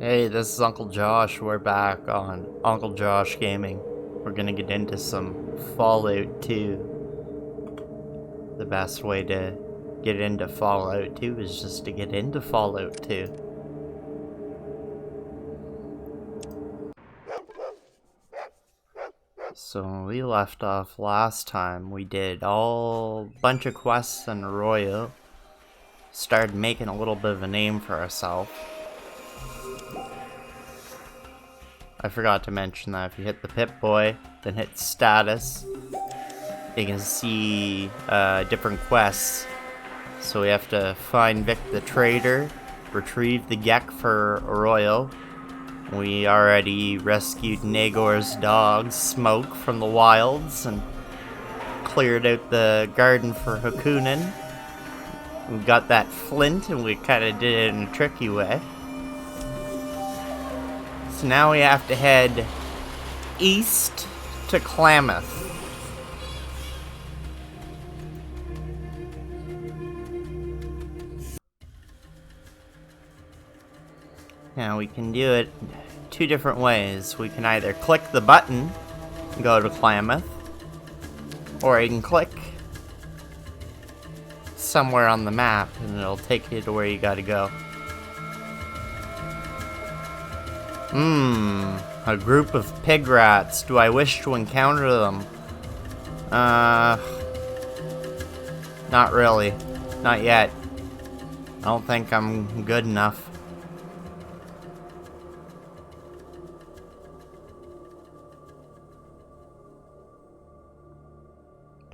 Hey, this is Uncle Josh. We're back on Uncle Josh Gaming. We're gonna get into some Fallout 2. The best way to get into Fallout 2 is just to get into Fallout 2. So when we left off last time, we did a bunch of quests in Arroyo. Started making a little bit of a name for ourselves. I forgot to mention that if you hit the Pip-Boy, then hit status, you can see different quests. So we have to find Vic the Trader, retrieve the Gek for Arroyo. We already rescued Nagor's dog, Smoke, from the wilds and cleared out the garden for Hakunin. We got that flint and we kind of did it in a tricky way. So now we have to head east to Klamath. Now we can do it two different ways. We can either click the button and go to Klamath, or you can click somewhere on the map and it'll take you to where you gotta go. A group of pig rats. Do I wish to encounter them? Not really. Not yet. I don't think I'm good enough.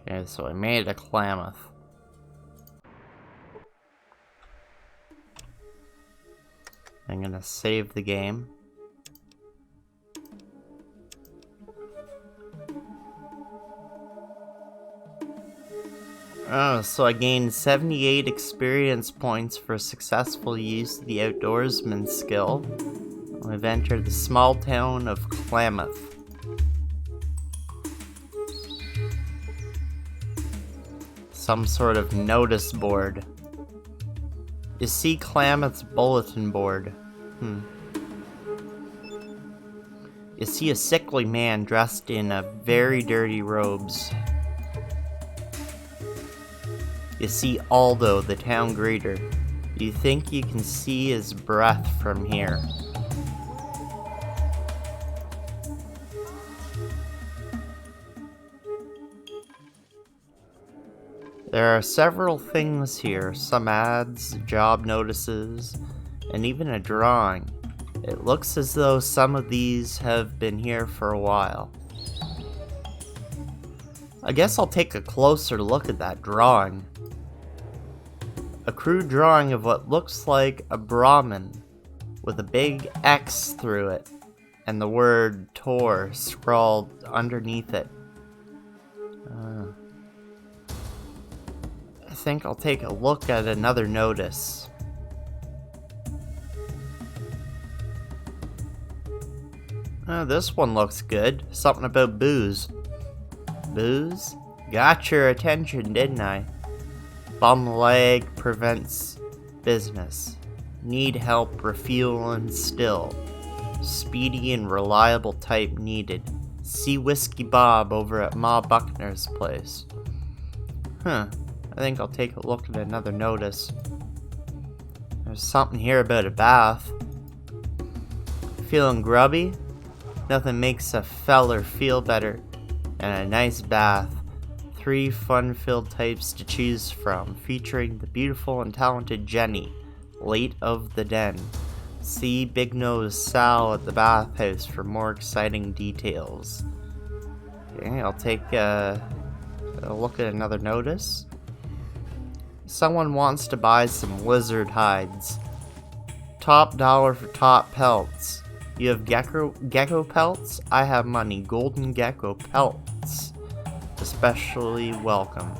Okay, so I made it to Klamath. I'm gonna save the game. Oh, so I gained 78 experience points for successful use of the outdoorsman skill. I've entered the small town of Klamath. Some sort of notice board. You see Klamath's bulletin board. You see a sickly man dressed in very dirty robes. You see Aldo, the town greeter. You think you can see his breath from here. There are several things here, some ads, job notices, and even a drawing. It looks as though some of these have been here for a while. I guess I'll take a closer look at that drawing. A crude drawing of what looks like a brahmin with a big X through it and the word Torr scrawled underneath it. I think I'll take a look at another notice. This one looks good. Something about booze. Booze? Got your attention, didn't I? Bum leg prevents business. Need help, refuel and still. Speedy and reliable type needed. See Whiskey Bob over at Ma Buckner's place. I think I'll take a look at another notice. There's something here about a bath. Feeling grubby? Nothing makes a feller feel better than a nice bath. 3 fun-filled types to choose from, featuring the beautiful and talented Jenny, late of the den. See Big Nose Sal at the bathhouse for more exciting details. Okay, I'll take a look at another notice. Someone wants to buy some lizard hides. Top dollar for top pelts. You have gecko pelts? I have money. Golden gecko pelts. Especially welcome.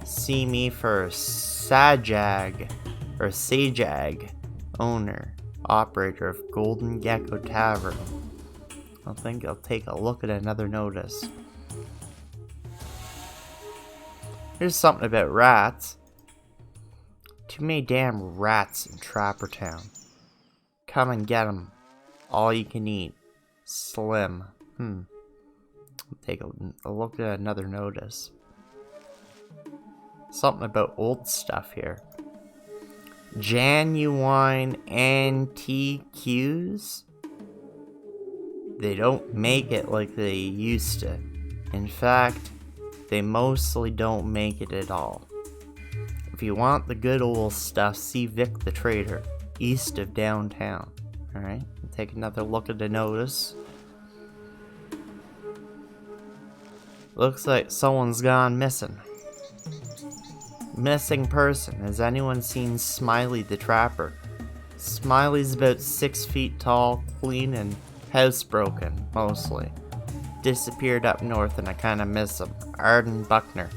See me for Sajag, owner, operator of Golden Gecko Tavern. I think I'll take a look at another notice. Here's something about rats. Too many damn rats in Trapper Town. Come and get 'em. All you can eat. Slim. Take a look at another notice. Something about old stuff here. Genuine antiques? They don't make it like they used to. In fact, they mostly don't make it at all. If you want the good old stuff, see Vic the Trader, east of downtown. Alright, take another look at the notice. Looks like someone's gone missing. Missing person. Has anyone seen Smiley the Trapper? Smiley's about 6 feet tall, clean, and housebroken, mostly. Disappeared up north and I kinda miss him. Arden Buckner.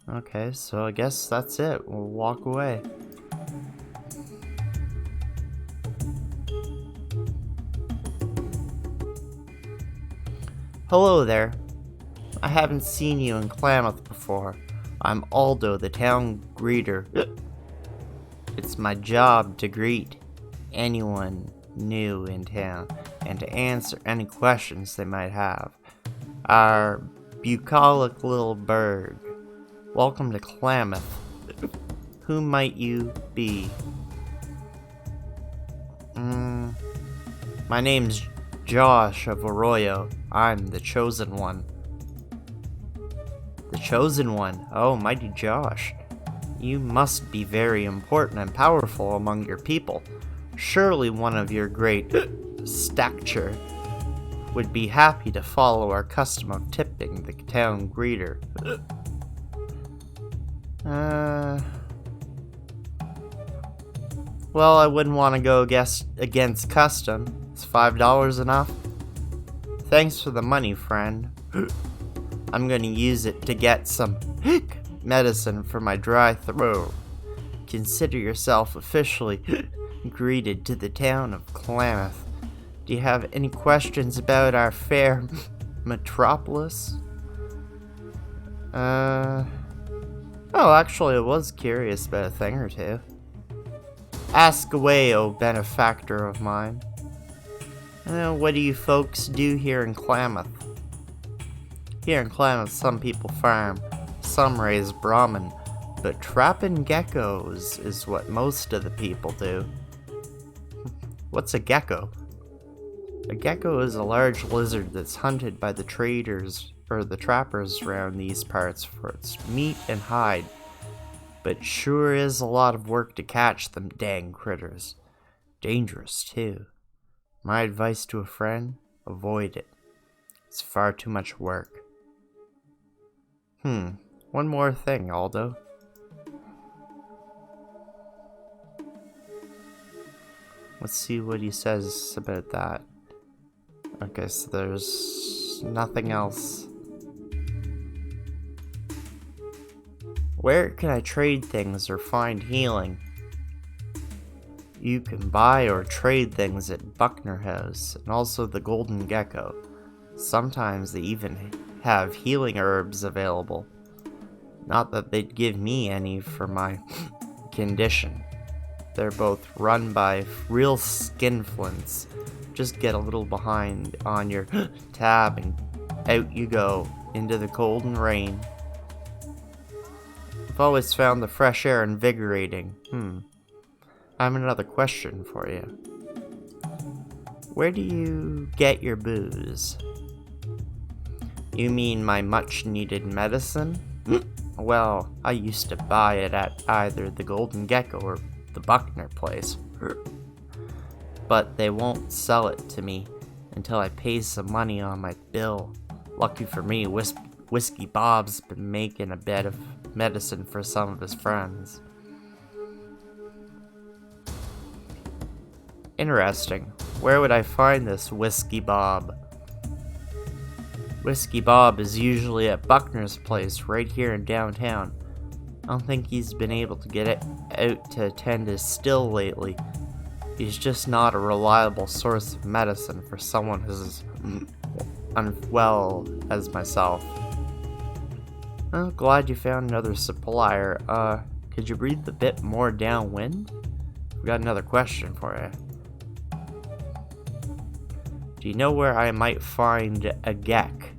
Okay, so I guess that's it. We'll walk away. Hello there. I haven't seen you in Klamath before. I'm Aldo, the town greeter. It's my job to greet anyone new in town and to answer any questions they might have. Our bucolic little burg. Welcome to Klamath. Who might you be? My name's Josh of Arroyo. I'm the chosen one. The chosen one? Oh, mighty Josh. You must be very important and powerful among your people. Surely one of your great stature would be happy to follow our custom of tipping the town greeter. Well, I wouldn't want to go against custom. Is $5 enough? Thanks for the money, friend. I'm gonna use it to get some medicine for my dry throat. Consider yourself officially greeted to the town of Klamath. Do you have any questions about our fair metropolis? Oh, actually, I was curious about a thing or two. Ask away, O benefactor of mine. What do you folks do here in Klamath? Here in Klamath, some people farm, some raise brahmin, but trapping geckos is what most of the people do. What's a gecko? A gecko is a large lizard that's hunted by the traders or the trappers around these parts for its meat and hide. But sure is a lot of work to catch them dang critters. Dangerous, too. My advice to a friend, avoid it. It's far too much work. One more thing, Aldo. Let's see what he says about that. Okay, so there's nothing else. Where can I trade things or find healing? You can buy or trade things at Buckner House and also the Golden Gecko. Sometimes they even have healing herbs available. Not that they'd give me any for my condition. They're both run by real skinflints. Just get a little behind on your tab and out you go into the golden rain. I've always found the fresh air invigorating. I have another question for you. Where do you get your booze? You mean my much-needed medicine? Well, I used to buy it at either the Golden Gecko or the Buckner place. But they won't sell it to me until I pay some money on my bill. Lucky for me, Whiskey Bob's been making a bit of medicine for some of his friends. Interesting. Where would I find this Whiskey Bob? Whiskey Bob is usually at Buckner's place right here in downtown. I don't think he's been able to get out to attend his still lately. He's just not a reliable source of medicine for someone as unwell as myself. I'm glad you found another supplier. Could you breathe a bit more downwind? We got another question for you. Do you know where I might find a gek?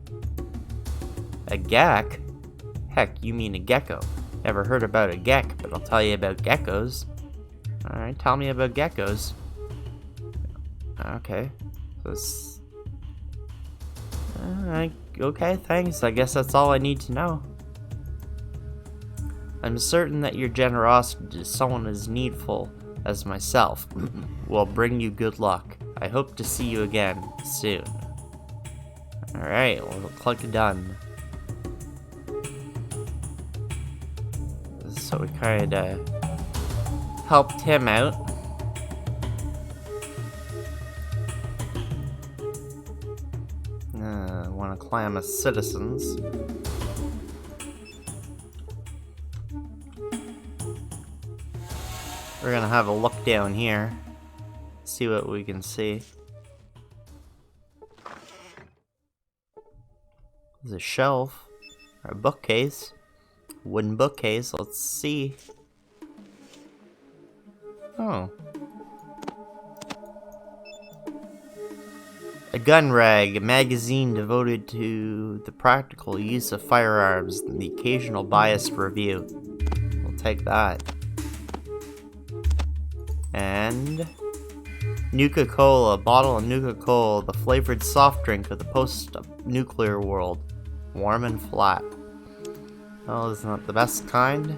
A gek? Heck, you mean a gecko. Never heard about a gek, but I'll tell you about geckos. Alright, tell me about geckos. Okay. Okay, thanks. I guess that's all I need to know. I'm certain that your generosity to someone as needful as myself will bring you good luck. I hope to see you again soon. Alright, we'll click done. So we kinda helped him out. One of Klamath's citizens. We're gonna have a look down here. See what we can see. There's a shelf. Or a bookcase. Wooden bookcase. Let's see. Oh. A gun rag, a magazine devoted to the practical use of firearms and the occasional biased review. We'll take that. And Nuka-Cola, a bottle of Nuka-Cola, the flavored soft drink of the post-nuclear world. Warm and flat. Oh, isn't that the best kind?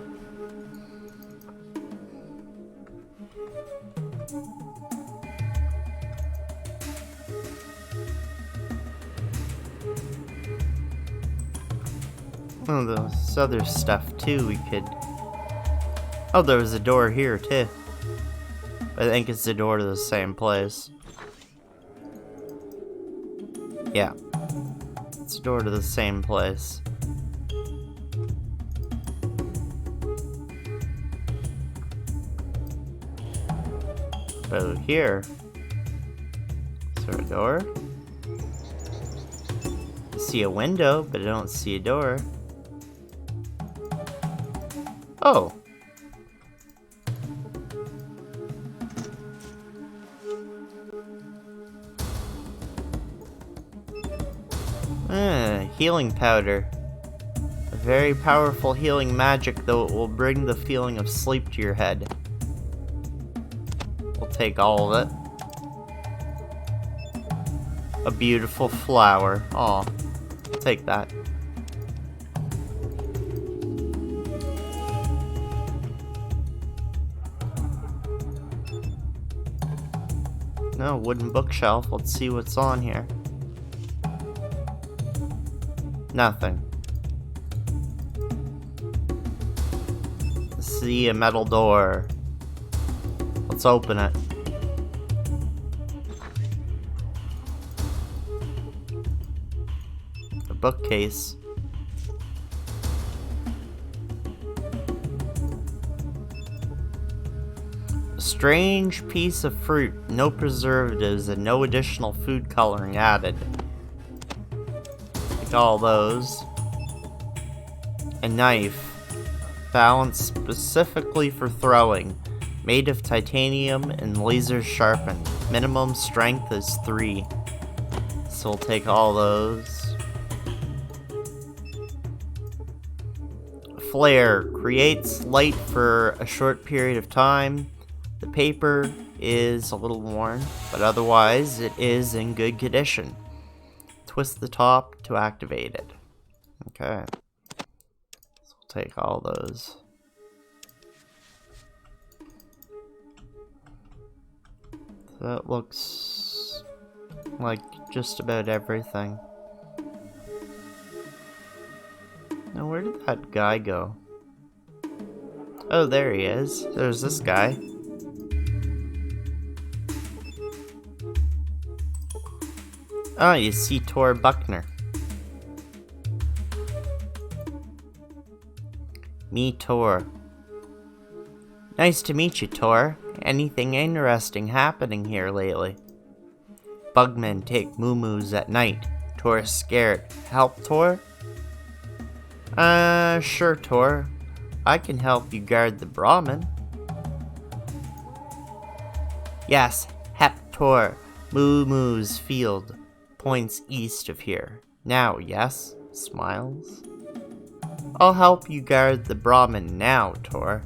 Oh, there's other stuff too we could... Oh, there was a door here too. I think it's the door to the same place. Yeah. It's a door to the same place. Oh, here. Is there a door? I see a window, but I don't see a door. Oh. Healing powder. A very powerful healing magic, though it will bring the feeling of sleep to your head. We'll take all of it. A beautiful flower. Aw. Take that. No, wooden bookshelf. Let's see what's on here. Nothing. See a metal door. Let's open it. A bookcase. A strange piece of fruit, no preservatives and no additional food coloring added. Take all those. A knife. Balanced specifically for throwing. Made of titanium and laser sharpened. Minimum strength is 3. So we'll take all those. Flare. Creates light for a short period of time. The paper is a little worn, but otherwise it is in good condition. Twist the top to activate it. Okay. So we'll take all those. That looks like just about everything. Now, where did that guy go? Oh, there he is. There's this guy. Oh, you see Torr Buckner. Me, Torr. Nice to meet you, Torr. Anything interesting happening here lately? Bugmen take moo-moos at night. Torr's scared. Help, Torr? Sure, Torr. I can help you guard the brahmin. Yes, Torr, Moo Moo's field points east of here. Now, yes? Smiles. I'll help you guard the brahmin now, Torr.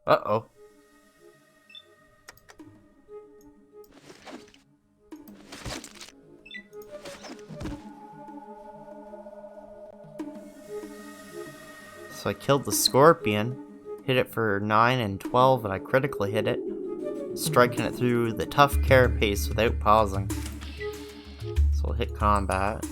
Uh-oh. So I killed the scorpion, hit it for 9 and 12, and I critically hit it, striking it through the tough carapace without pausing. So we'll hit combat.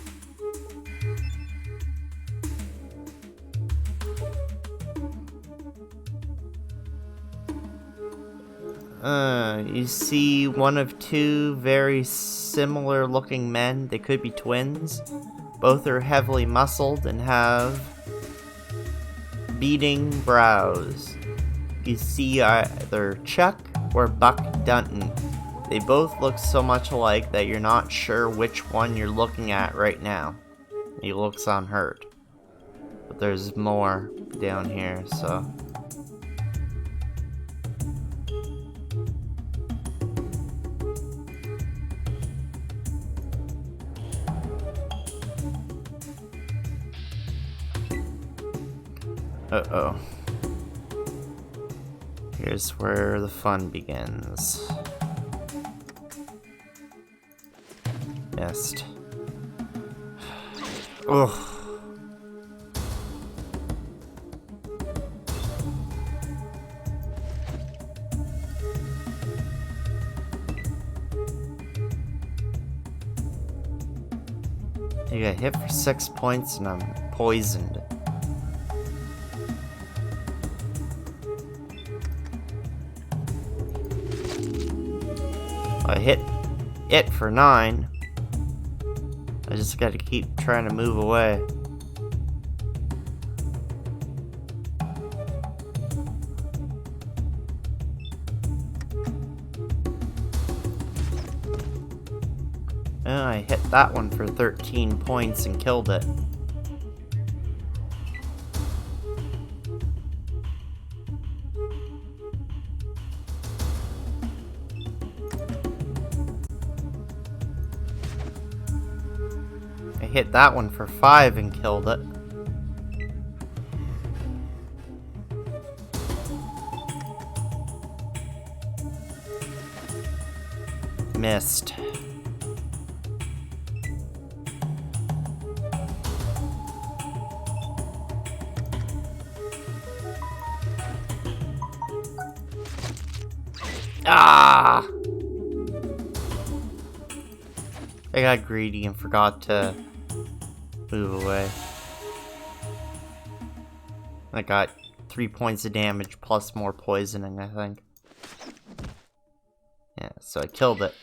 You see one of two very similar looking men. They could be twins. Both are heavily muscled and have beating brows. You see either Chuck or Buck Dunton. They both look so much alike that you're not sure which one you're looking at right now. He looks unhurt. But there's more down here, so... Uh-oh. Here's where the fun begins. Missed. Ugh. I got hit for 6 points and I'm poisoned. I hit it for 9. I just gotta keep trying to move away. And I hit that one for 13 points and killed it. I hit that one for 5 and killed it. Missed. Ah! I got greedy and forgot to move away. I got 3 points of damage plus more poisoning, I think. Yeah, so I killed it.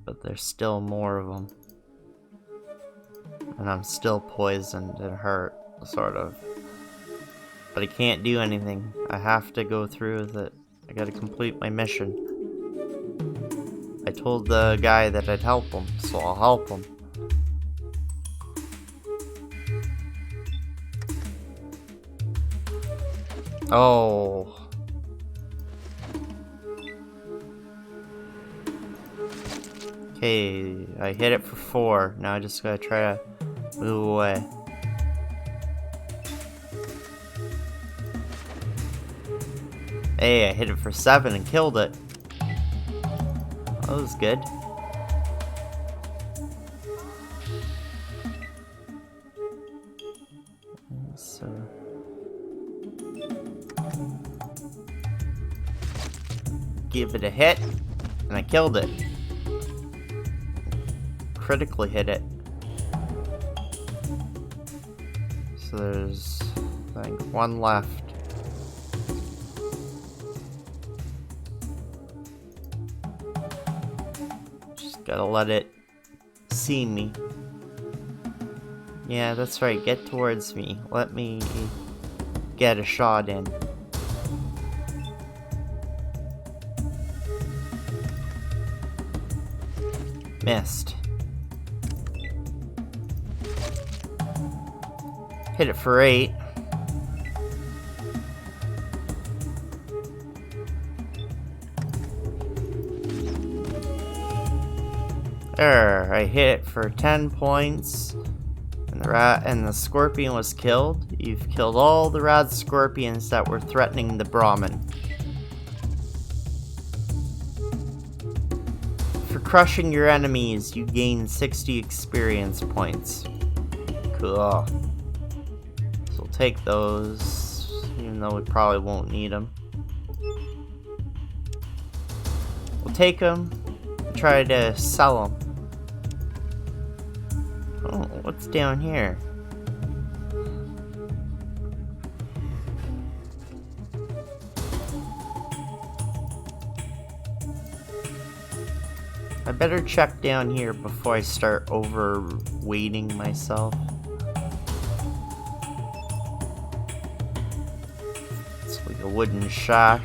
But there's still more of them. And I'm still poisoned and hurt, sort of. But I can't do anything. I have to go through with it. I gotta complete my mission. I told the guy that I'd help him, so I'll help him. Oh. Okay, I hit it for 4. Now I just gotta try to move away. Hey, I hit it for 7 and killed it. That was good. So... give it a hit, and I killed it. Critically hit it. So there's, I think, 1 left. Gotta let it see me. Yeah, that's right. Get towards me. Let me get a shot in. Missed. Hit it for 8. There, I hit it for 10 points. And the rat and the scorpion was killed. You've killed all the rad scorpions that were threatening the brahmin. For crushing your enemies, you gain 60 experience points. Cool. So we'll take those, even though we probably won't need them. We'll take them and try to sell them. Oh, what's down here? I better check down here before I start overweighting myself. It's like a wooden shack.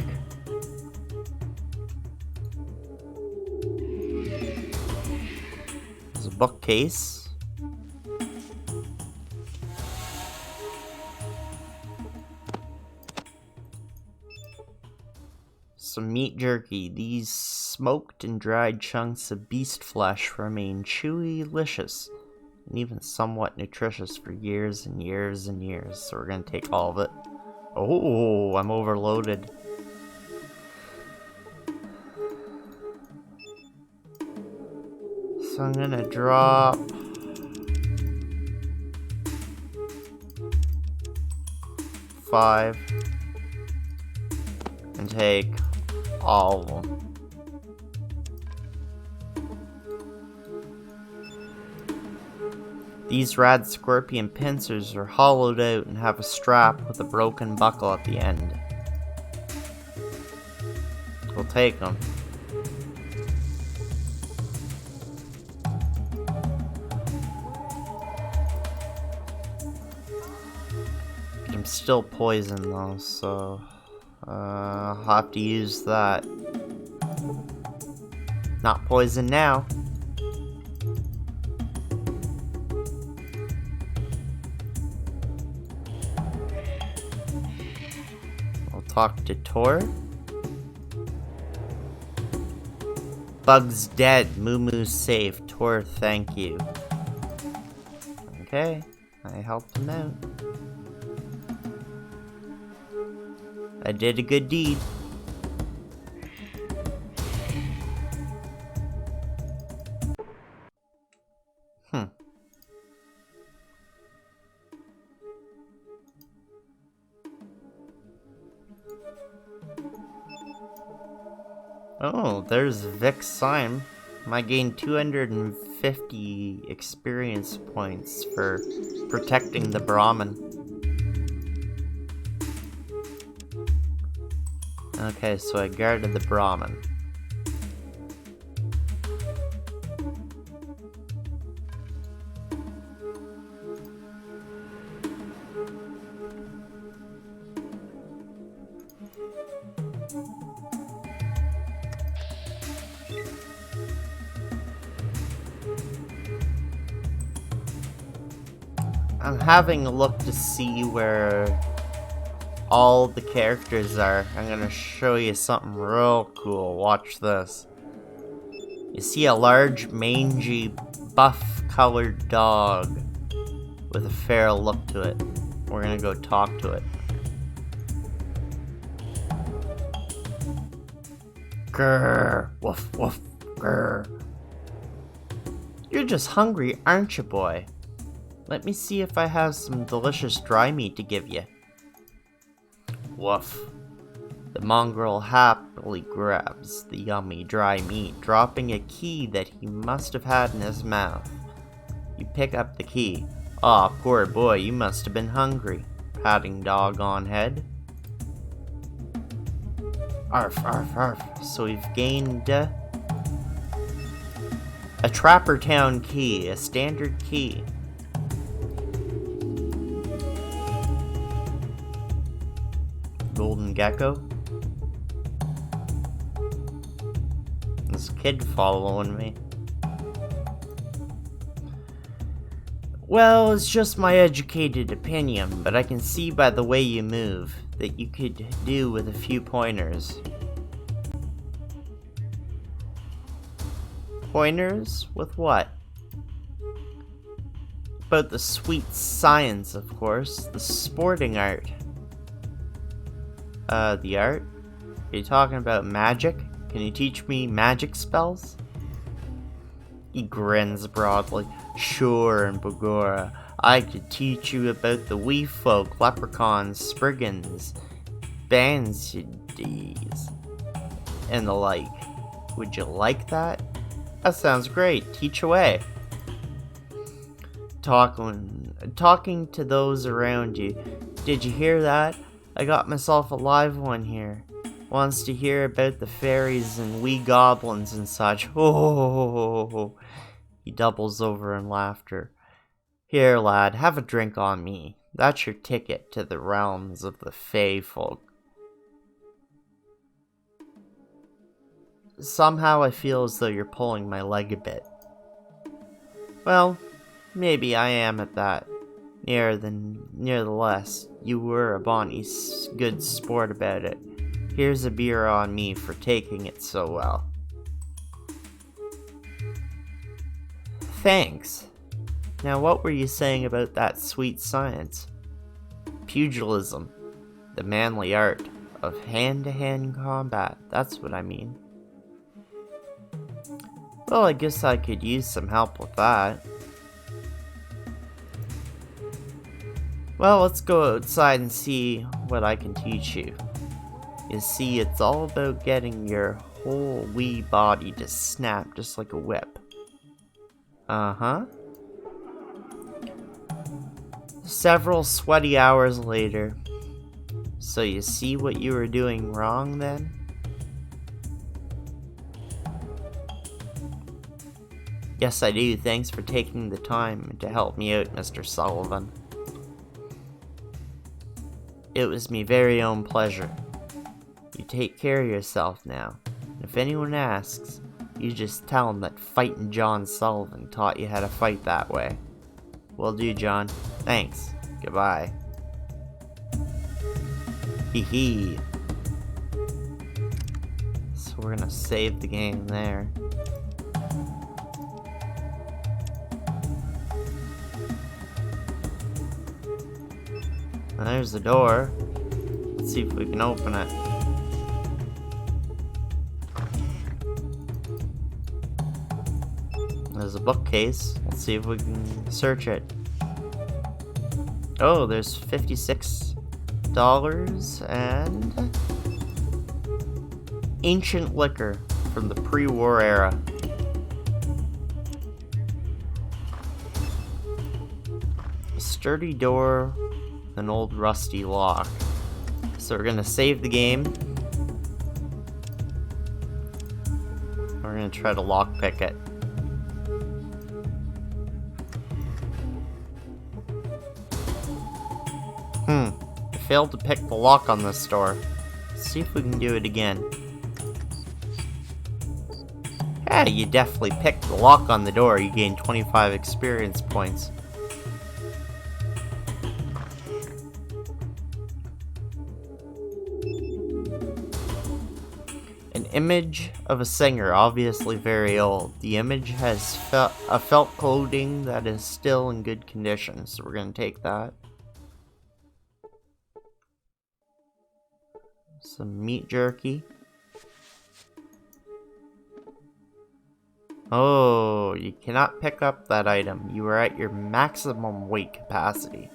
There's a bookcase. Some meat jerky. These smoked and dried chunks of beast flesh remain chewy, delicious, and even somewhat nutritious for years and years and years. So we're gonna take all of it. Oh, I'm overloaded. So I'm gonna drop 5 and take all of them. These rad scorpion pincers are hollowed out and have a strap with a broken buckle at the end. We'll take them. I'm still poisoned though, so I'll have to use that. Not poison now. I'll talk to Torr. Bug's dead. Moo-Moo's safe. Torr, thank you. Okay, I helped him out. I did a good deed. Oh, there's Vic's sign. I gained 250 experience points for protecting the brahmin. Okay, so I guarded the brahmin. I'm having a look to see where all the characters are. I'm gonna show you something real cool. Watch this. You see a large, mangy, buff-colored dog with a feral look to it. We're gonna go talk to it. Grrr, woof, woof, grrr. You're just hungry, aren't you, boy? Let me see if I have some delicious dry meat to give you. Woof. The mongrel happily grabs the yummy dry meat, dropping a key that he must have had in his mouth. You pick up the key. Aw, poor boy, you must have been hungry. Patting dog on head. Arf, arf, arf. So we've gained a Trapper Town key, a standard key. Golden gecko. This kid following me. Well, it's just my educated opinion, but I can see by the way you move that you could do with a few pointers. Pointers? With what? About the sweet science, of course. The sporting art. The art? Are you talking about magic? Can you teach me magic spells? He grins broadly. Sure, and Bagora. I could teach you about the wee folk, leprechauns, spriggans, banshees, and the like. Would you like that? That sounds great. Teach away. Talking to those around you. Did you hear that? I got myself a live one here. Wants to hear about the fairies and wee goblins and such. Oh, he doubles over in laughter. Here, lad, have a drink on me. That's your ticket to the realms of the fae folk. Somehow I feel as though you're pulling my leg a bit. Well, maybe I am at that. Nevertheless, you were a bonny good sport about it. Here's a beer on me for taking it so well. Thanks. Now what were you saying about that sweet science? Pugilism. The manly art of hand-to-hand combat. That's what I mean. Well, I guess I could use some help with that. Well, let's go outside and see what I can teach you. You see, it's all about getting your whole wee body to snap just like a whip. Uh-huh. Several sweaty hours later. So you see what you were doing wrong then? Yes, I do. Thanks for taking the time to help me out, Mr. Sullivan. It was me very own pleasure. You take care of yourself now. If anyone asks, you just tell them that fighting John Sullivan taught you how to fight that way. Will do, John. Thanks. Goodbye. Hee hee. So we're gonna save the game there. And there's the door. Let's see if we can open it. There's a bookcase. Let's see if we can search it. Oh, there's $56 and ancient liquor from the pre-war era. A sturdy door, an old rusty lock. So we're gonna save the game. We're gonna try to lockpick it. I failed to pick the lock on this door. Let's see if we can do it again. Yeah, you definitely picked the lock on the door. You gained 25 experience points. An image of a singer, obviously very old. The image has a felt coating that is still in good condition, so we're going to take that. Some meat jerky. Oh, you cannot pick up that item. You are at your maximum weight capacity.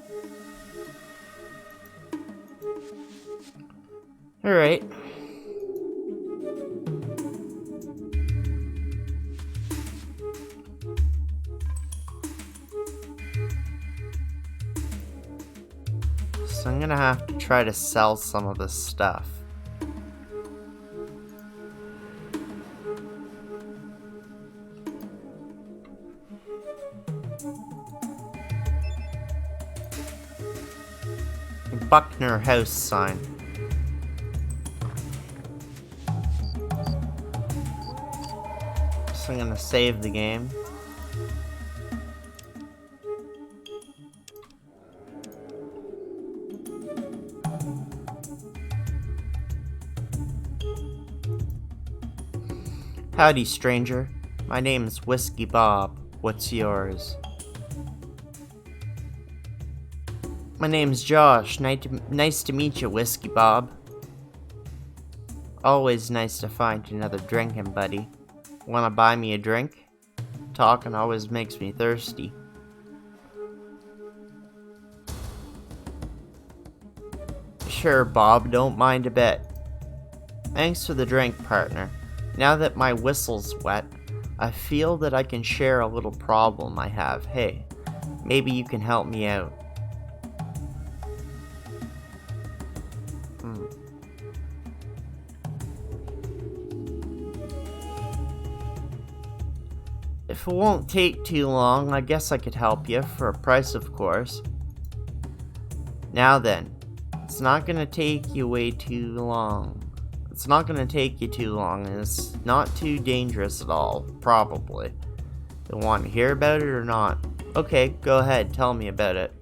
Alright. So I'm gonna have to try to sell some of this stuff. Buckner House sign. So I'm gonna save the game. Howdy, stranger. My name's Whiskey Bob. What's yours? My name's Josh. Nice to meet you, Whiskey Bob. Always nice to find another drinking buddy. Wanna buy me a drink? Talking always makes me thirsty. Sure, Bob, don't mind a bit. Thanks for the drink, partner. Now that my whistle's wet, I feel that I can share a little problem I have. Hey, maybe you can help me out. If it won't take too long, I guess I could help you, for a price of course. Now then, it's not gonna take you way too long. It's not gonna take you too long, and it's not too dangerous at all, probably. You want to hear about it or not? Okay, go ahead, tell me about it.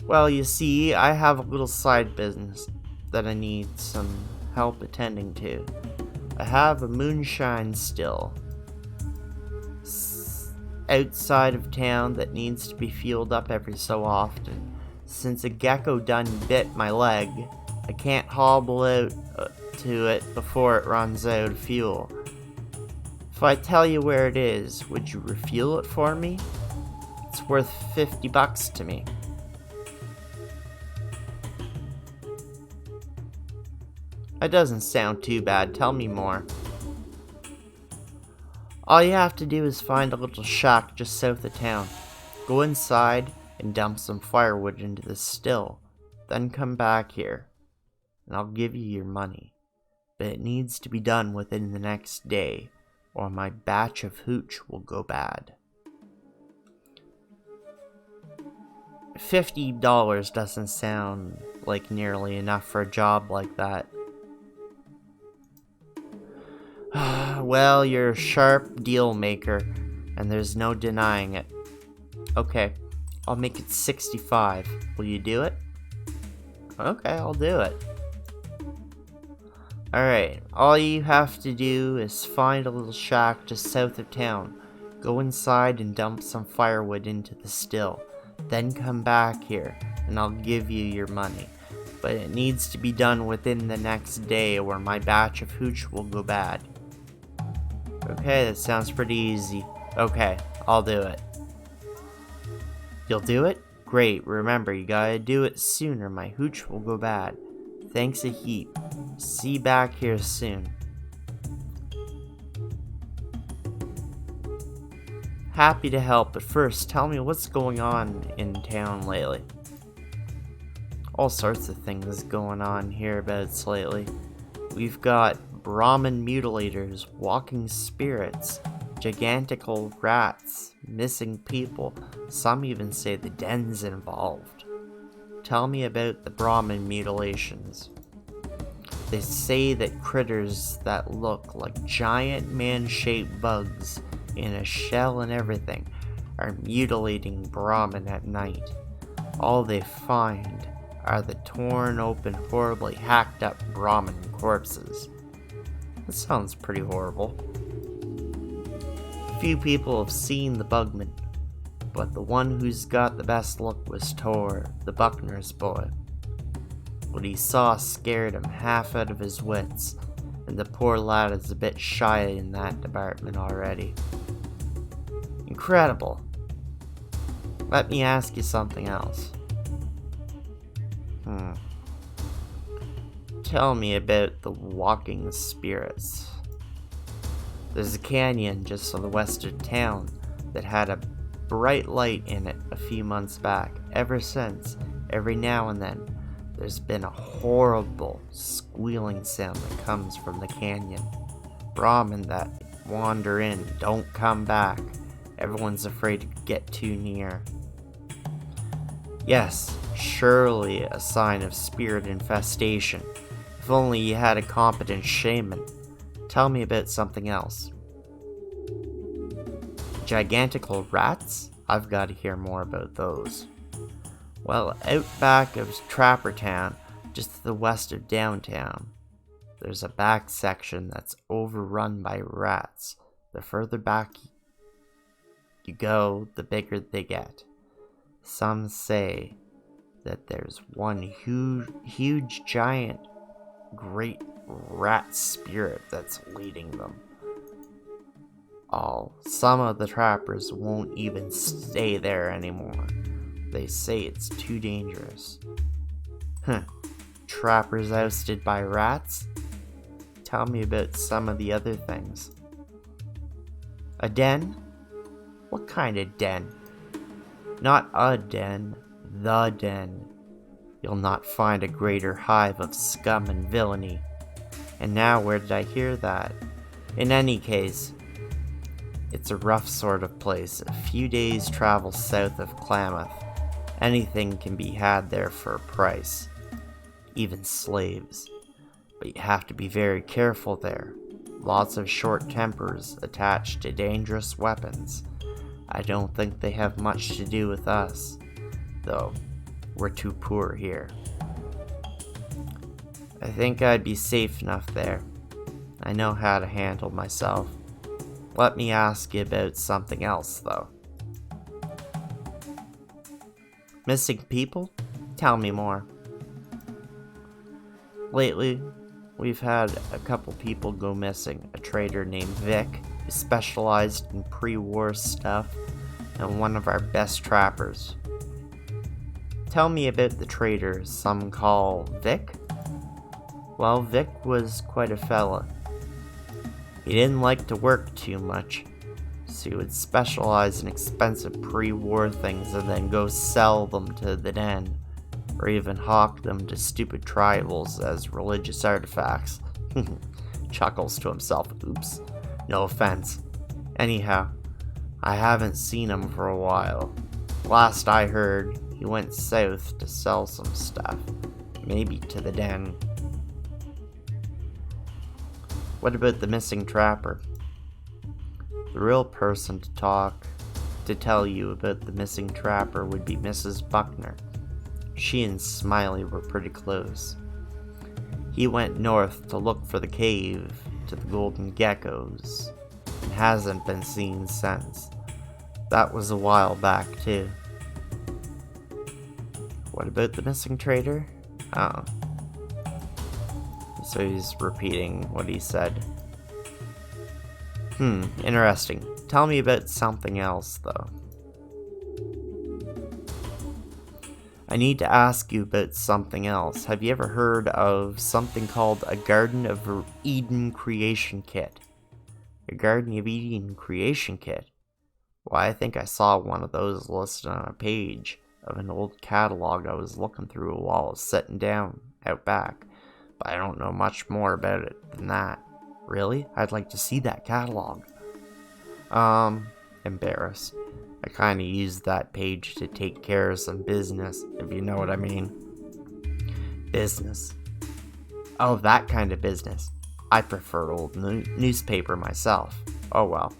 Well, you see, I have a little side business that I need some help attending to. I have a moonshine still outside of town that needs to be fueled up every so often. Since a gecko done bit my leg, I can't hobble out to it before it runs out of fuel. If I tell you where it is, would you refuel it for me? It's worth $50 to me. That doesn't sound too bad. Tell me more. All you have to do is find a little shack just south of town. Go inside and dump some firewood into the still. Then come back here, and I'll give you your money. But it needs to be done within the next day, or my batch of hooch will go bad. $50 doesn't sound like nearly enough for a job like that. Well, you're a sharp deal maker, and there's no denying it. Okay, I'll make it 65. Will you do it? Okay, I'll do it. Alright, all you have to do is find a little shack just south of town. Go inside and dump some firewood into the still. Then come back here, and I'll give you your money. But it needs to be done within the next day, or my batch of hooch will go bad. Okay, that sounds pretty easy. Okay, I'll do it. You'll do it? Great, remember, you gotta do it soon or my hooch will go bad. Thanks a heap. See you back here soon. Happy to help, but first, tell me what's going on in town lately. All sorts of things going on hereabouts lately. We've got brahmin mutilators, walking spirits, gigantical rats, missing people. Some even say the den's involved. Tell me about the brahmin mutilations. They say that critters that look like giant man-shaped bugs in a shell and everything are mutilating brahmin at night. All they find are the torn open, horribly hacked up brahmin corpses. That sounds pretty horrible. Few people have seen the bugman, but the one who's got the best look was Torr, the Buckner's boy. What he saw scared him half out of his wits, and the poor lad is a bit shy in that department already. Incredible. Let me ask you something else. Tell me about the walking spirits. There's a canyon just to the west of town that had a bright light in it a few months back. Ever since, every now and then, there's been a horrible squealing sound that comes from the canyon. Brahmin that wander in don't come back. Everyone's afraid to get too near. Yes, surely a sign of spirit infestation. If only you had a competent shaman. Tell me about something else. Gigantical rats? I've got to hear more about those. Well, out back of Trapper Town, just to the west of downtown, There's a back section that's overrun by rats. The further back you go, the bigger they get. Some say that there's one huge giant great rat spirit that's leading them. Some of the trappers won't even stay there anymore. They say it's too dangerous. Trappers ousted by rats? Tell me about some of the other things. A den? What kind of den? Not a den, the den. You'll not find a greater hive of scum and villainy. And now, where did I hear that? In any case, it's a rough sort of place, a few days' travel south of Klamath. Anything can be had there for a price, even slaves. But you have to be very careful there. Lots of short tempers attached to dangerous weapons. I don't think they have much to do with us, though we're too poor here. I think I'd be safe enough there. I know how to handle myself. Let me ask you about something else, though. Missing people? Tell me more. Lately, we've had a couple people go missing. A trader named Vic, who specialized in pre-war stuff, and one of our best trappers. Tell me about the trader some call Vic? Well, Vic was quite a fella. He didn't like to work too much, so he would specialize in expensive pre-war things and then go sell them to the den, or even hawk them to stupid tribals as religious artifacts. Chuckles to himself. Oops. No offense. Anyhow, I haven't seen him for a while. Last I heard, he went south to sell some stuff. Maybe to the den. What about the missing trapper? The real person to tell you about the missing trapper would be Mrs. Buckner. She and Smiley were pretty close. He went north to look for the cave to the golden geckos, and hasn't been seen since. That was a while back, too. What about the missing trader? Oh. So he's repeating what he said. Interesting. Tell me about something else, though. I need to ask you about something else. Have you ever heard of something called a Garden of Eden creation kit? A Garden of Eden creation kit? Well, I think I saw one of those listed on a page of an old catalog I was looking through while I was sitting down out back, but I don't know much more about it than that. Really? I'd like to see that catalog. Embarrassed. I kinda used that page to take care of some business, if you know what I mean. Business. Oh, that kind of business. I prefer old newspaper myself. Oh well.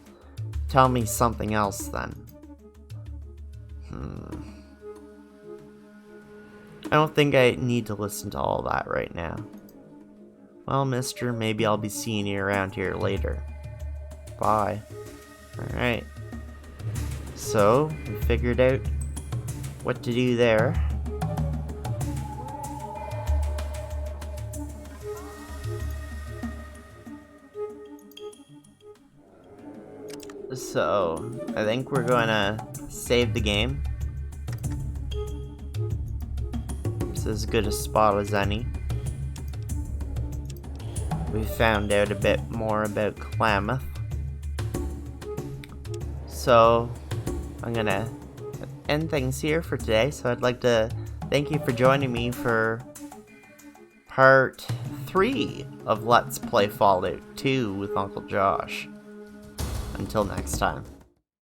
Tell me something else then. I don't think I need to listen to all that right now. Well, mister, maybe I'll be seeing you around here later. Bye. Alright. So, we figured out what to do there. So, I think we're gonna save the game. It's as good a spot as any. We found out a bit more about Klamath. So, I'm gonna end things here for today. So I'd like to thank you for joining me for part 3 of Let's Play Fallout 2 with Uncle Josh. Until next time.